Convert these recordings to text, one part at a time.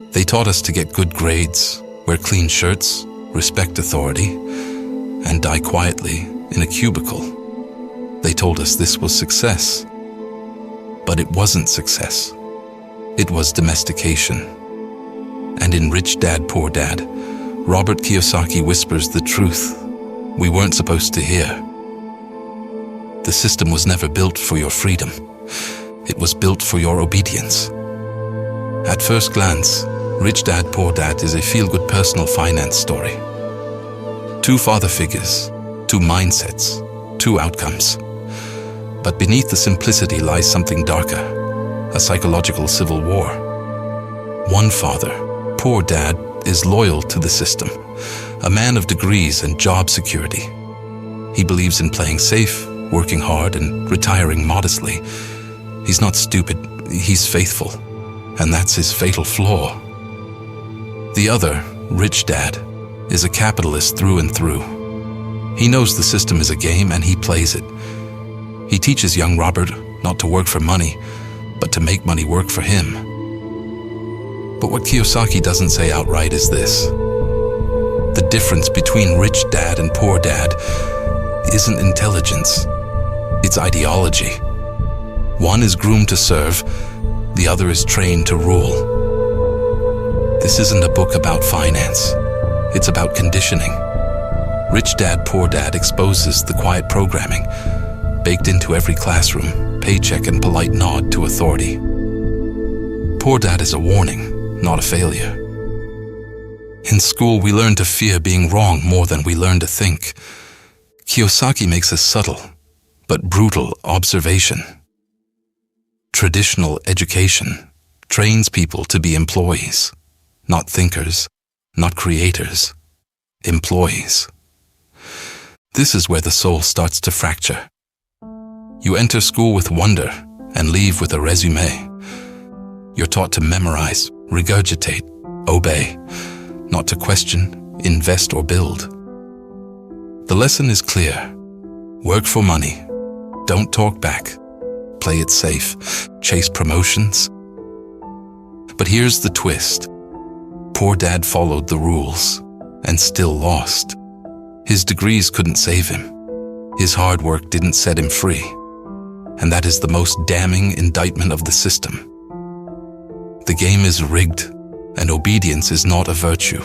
They taught us to get good grades, wear clean shirts, respect authority, and die quietly in a cubicle. They told us this was success. But it wasn't success. It was domestication. And in Rich Dad, Poor Dad, Robert Kiyosaki whispers the truth we weren't supposed to hear. The system was never built for your freedom. It was built for your obedience. At first glance, Rich Dad, Poor Dad is a feel-good personal finance story. Two father figures, two mindsets, two outcomes. But beneath the simplicity lies something darker, a psychological civil war. One father, Poor Dad, is loyal to the system, a man of degrees and job security. He believes in playing safe, working hard, and retiring modestly. He's not stupid, he's faithful, and that's his fatal flaw. The other, Rich Dad, is a capitalist through and through. He knows the system is a game and he plays it. He teaches young Robert not to work for money, but to make money work for him. But what Kiyosaki doesn't say outright is this: the difference between Rich Dad and Poor Dad isn't intelligence, it's ideology. One is groomed to serve, the other is trained to rule. This isn't a book about finance, it's about conditioning. Rich Dad, Poor Dad exposes the quiet programming baked into every classroom, paycheck, and polite nod to authority. Poor Dad is a warning, not a failure. In school, we learn to fear being wrong more than we learn to think. Kiyosaki makes a subtle but brutal observation. Traditional education trains people to be employees, not thinkers, not creators, employees. This is where the soul starts to fracture. You enter school with wonder and leave with a resume. You're taught to memorize, regurgitate, obey, not to question, invest, or build. The lesson is clear. Work for money. Don't talk back. Play it safe. Chase promotions. But here's the twist. Poor Dad followed the rules and still lost. His degrees couldn't save him. His hard work didn't set him free. And that is the most damning indictment of the system. The game is rigged, and obedience is not a virtue.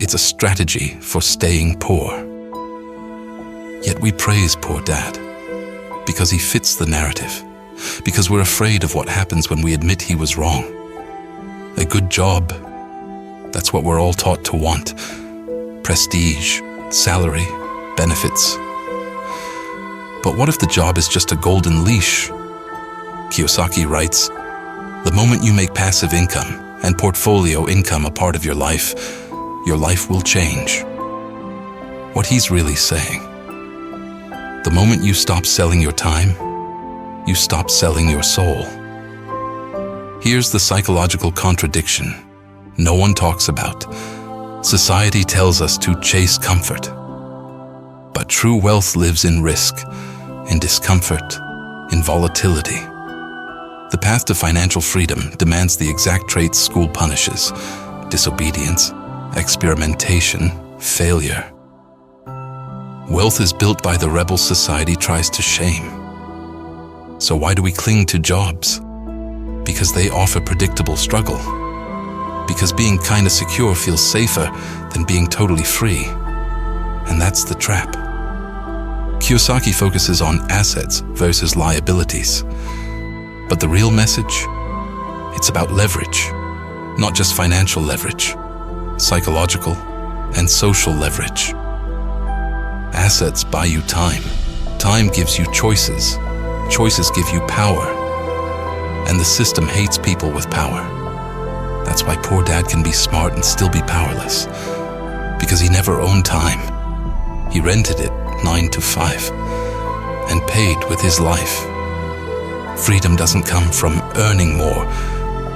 It's a strategy for staying poor. Yet we praise Poor Dad because he fits the narrative, because we're afraid of what happens when we admit he was wrong. A good job, that's what we're all taught to want. Prestige, salary, benefits. But what if the job is just a golden leash? Kiyosaki writes, the moment you make passive income and portfolio income a part of your life will change. What he's really saying, the moment you stop selling your time, you stop selling your soul. Here's the psychological contradiction no one talks about. Society tells us to chase comfort. But true wealth lives in risk, in discomfort, in volatility. The path to financial freedom demands the exact traits school punishes: disobedience, experimentation, failure. Wealth is built by the rebel society tries to shame. So why do we cling to jobs? Because they offer predictable struggle. Because being kinda secure feels safer than being totally free. And that's the trap. Kiyosaki focuses on assets versus liabilities. But the real message? It's about leverage. Not just financial leverage, psychological and social leverage. Assets buy you time. Time gives you choices. Choices give you power. And the system hates people with power. That's why Poor Dad can be smart and still be powerless. Because he never owned time. He rented it 9 to 5 and paid with his life. Freedom doesn't come from earning more.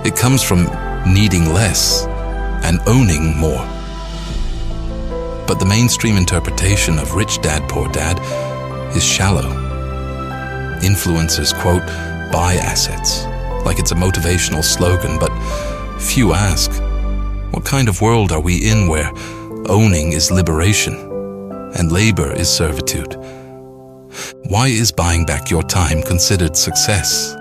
It comes from needing less and owning more. But the mainstream interpretation of Rich Dad, Poor Dad is shallow. Influencers quote, buy assets, like it's a motivational slogan, but few ask, What kind of world are we in where owning is liberation and labor is servitude? Why is buying back your time considered success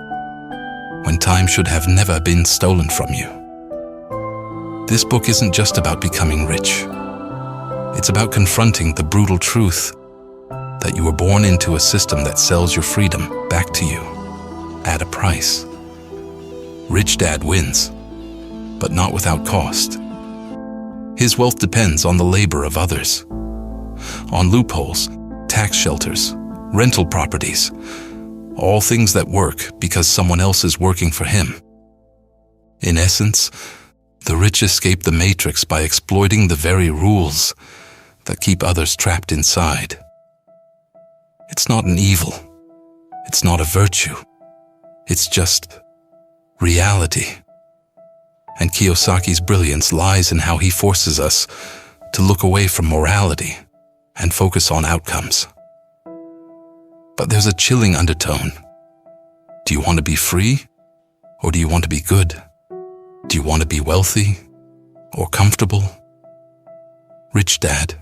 when time should have never been stolen from you? This book isn't just about becoming rich. It's about confronting the brutal truth that you were born into a system that sells your freedom back to you at a price. Rich Dad wins, but not without cost. His wealth depends on the labor of others, on loopholes, tax shelters, rental properties, all things that work because someone else is working for him. In essence, the rich escape the matrix by exploiting the very rules that keep others trapped inside. It's not an evil. It's not a virtue. It's just reality. And Kiyosaki's brilliance lies in how he forces us to look away from morality and focus on outcomes. But there's a chilling undertone. Do you want to be free, or do you want to be good? Do you want to be wealthy or comfortable? Rich Dad.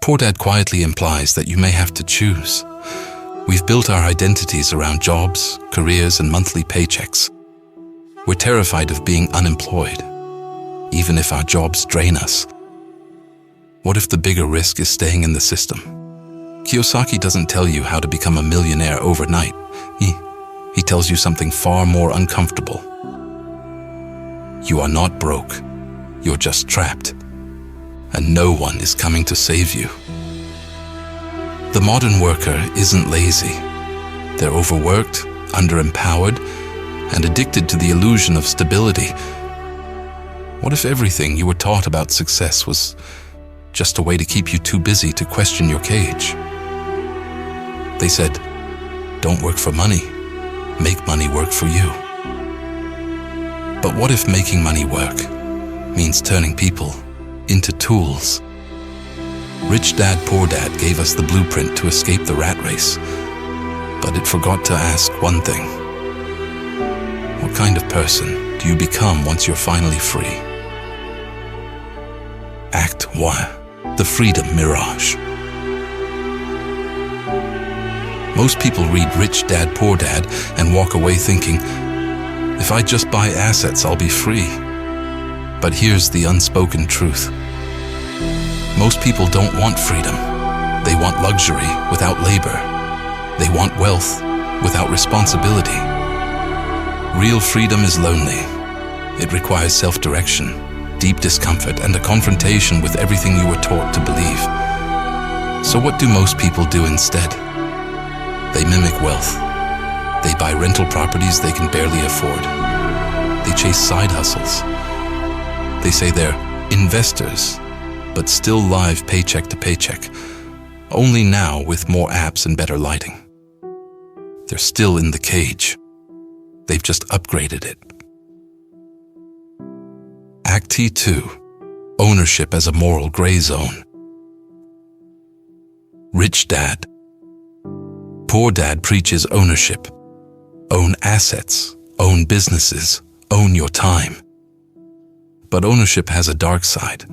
Poor Dad quietly implies that you may have to choose. We've built our identities around jobs, careers, and monthly paychecks. We're terrified of being unemployed, even if our jobs drain us. What if the bigger risk is staying in the system? Kiyosaki doesn't tell you how to become a millionaire overnight. He tells you something far more uncomfortable. You are not broke. You're just trapped. And no one is coming to save you. The modern worker isn't lazy. They're overworked, underempowered, and addicted to the illusion of stability. What if everything you were taught about success was just a way to keep you too busy to question your cage? They said, don't work for money, make money work for you. But what if making money work means turning people into tools? Rich Dad, Poor Dad gave us the blueprint to escape the rat race, but it forgot to ask one thing. What kind of person do you become once you're finally free? Act 1. The Freedom Mirage. Most people read Rich Dad, Poor Dad and walk away thinking, if I just buy assets, I'll be free. But here's the unspoken truth. Most people don't want freedom. They want luxury without labor. They want wealth without responsibility. Real freedom is lonely. It requires self-direction, deep discomfort, and a confrontation with everything you were taught to believe. So what do most people do instead? They mimic wealth. They buy rental properties they can barely afford. They chase side hustles. They say they're investors, but still live paycheck to paycheck, only now with more apps and better lighting. They're still in the cage. They've just upgraded it. Act 2. Ownership as a moral gray zone. Rich Dad. Poor Dad preaches ownership. Own assets, own businesses, own your time. But ownership has a dark side.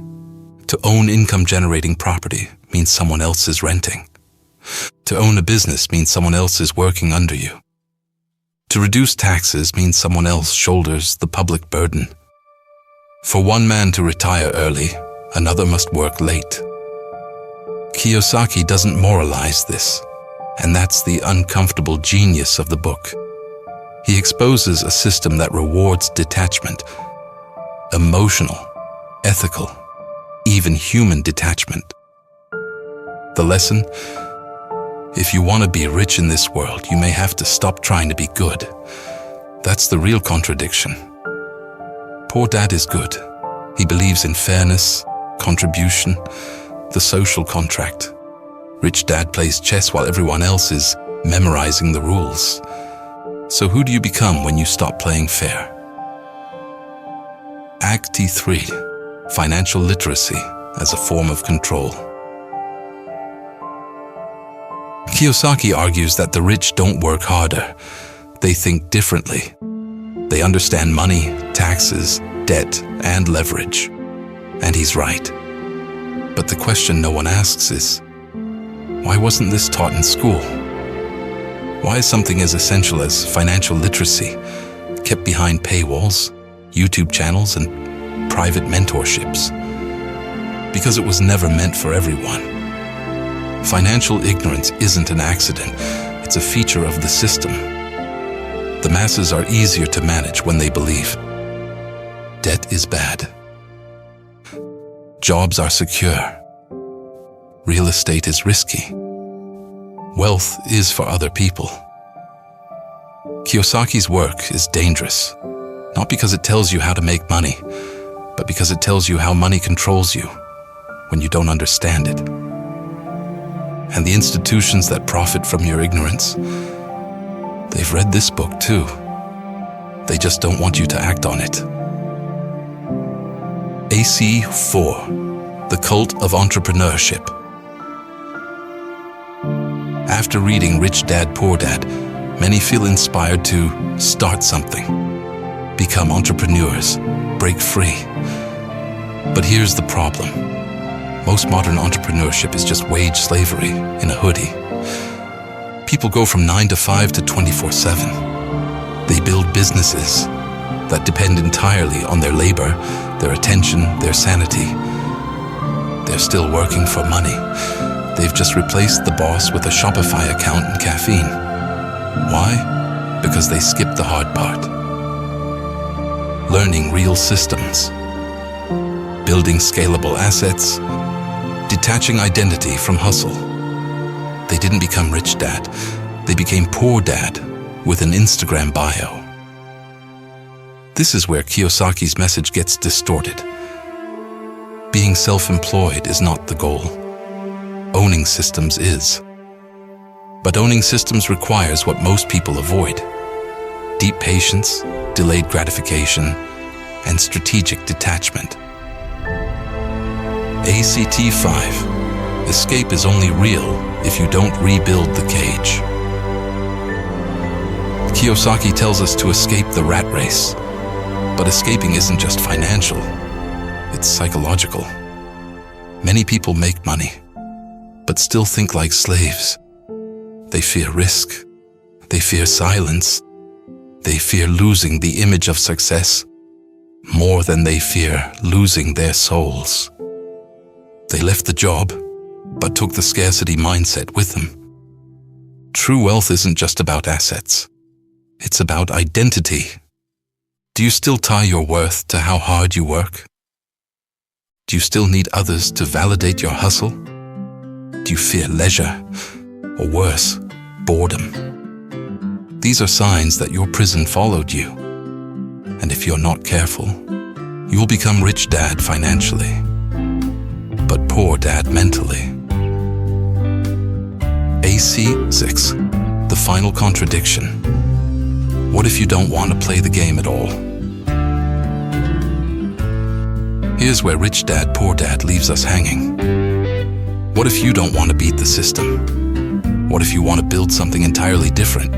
To own income-generating property means someone else is renting. To own a business means someone else is working under you. To reduce taxes means someone else shoulders the public burden. For one man to retire early, another must work late. Kiyosaki doesn't moralize this, and that's the uncomfortable genius of the book. He exposes a system that rewards detachment, emotional, ethical, even human detachment. The lesson? If you want to be rich in this world, you may have to stop trying to be good. That's the real contradiction. Poor Dad is good. He believes in fairness, contribution, the social contract. Rich Dad plays chess while everyone else is memorizing the rules. So who do you become when you stop playing fair? Act 3. Financial literacy as a form of control. Kiyosaki argues that the rich don't work harder. They think differently. They understand money, taxes, debt, and leverage. And he's right. But the question no one asks is, why wasn't this taught in school? Why is something as essential as financial literacy kept behind paywalls, YouTube channels, and private mentorships? Because it was never meant for everyone. Financial ignorance isn't an accident, it's a feature of the system. The masses are easier to manage when they believe debt is bad. Jobs are secure. Real estate is risky. Wealth is for other people. Kiyosaki's work is dangerous, not because it tells you how to make money, but because it tells you how money controls you when you don't understand it. And the institutions that profit from your ignorance, they've read this book too. They just don't want you to act on it. AC4, The Cult of Entrepreneurship. After reading Rich Dad, Poor Dad, many feel inspired to start something, become entrepreneurs, break free. But here's the problem. Most modern entrepreneurship is just wage slavery in a hoodie. People go from 9 to 5 to 24/7. They build businesses that depend entirely on their labor, their attention, their sanity. They're still working for money. They've just replaced the boss with a Shopify account and caffeine. Why? Because they skipped the hard part. Learning real systems, building scalable assets, detaching identity from hustle. They didn't become Rich Dad. They became Poor Dad with an Instagram bio. This is where Kiyosaki's message gets distorted. Being self-employed is not the goal. Owning systems is. But owning systems requires what most people avoid: deep patience, delayed gratification, and strategic detachment. ACT 5. Escape is only real if you don't rebuild the cage. Kiyosaki tells us to escape the rat race. But escaping isn't just financial, it's psychological. Many people make money, but still think like slaves. They fear risk. They fear silence. They fear losing the image of success more than they fear losing their souls. They left the job, but took the scarcity mindset with them. True wealth isn't just about assets. It's about identity. Do you still tie your worth to how hard you work? Do you still need others to validate your hustle? Do you fear leisure, or worse, boredom? These are signs that your prison followed you. And if you're not careful, you'll become Rich Dad financially, but Poor Dad mentally. AC6, The Final Contradiction. What if you don't want to play the game at all? Here's where Rich Dad, Poor Dad leaves us hanging. What if you don't want to beat the system? What if you want to build something entirely different?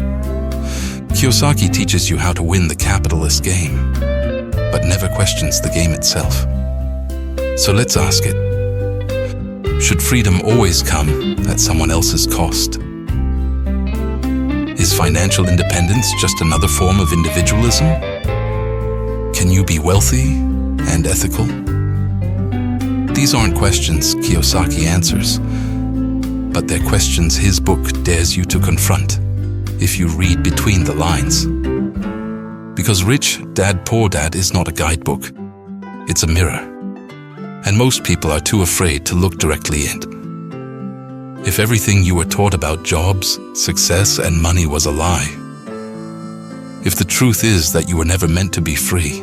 Kiyosaki teaches you how to win the capitalist game, but never questions the game itself. So let's ask it. Should freedom always come at someone else's cost? Is financial independence just another form of individualism? Can you be wealthy and ethical? These aren't questions Kiyosaki answers, but they're questions his book dares you to confront if you read between the lines. Because Rich Dad, Poor Dad is not a guidebook. It's a mirror. And most people are too afraid to look directly in. If everything you were taught about jobs, success, and money was a lie, if the truth is that you were never meant to be free,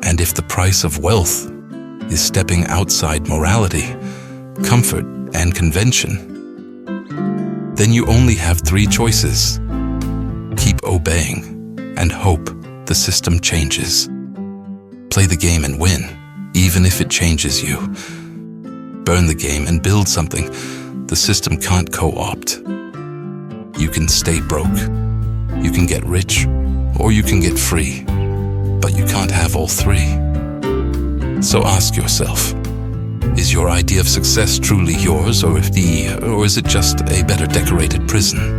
and if the price of wealth is stepping outside morality, comfort, and convention, then you only have three choices. Keep obeying and hope the system changes. Play the game and win, even if it changes you. Burn the game and build something the system can't co-opt. You can stay broke, you can get rich, or you can get free. but you can't have all three. So ask yourself, is your idea of success truly yours, or is it just a better decorated prison?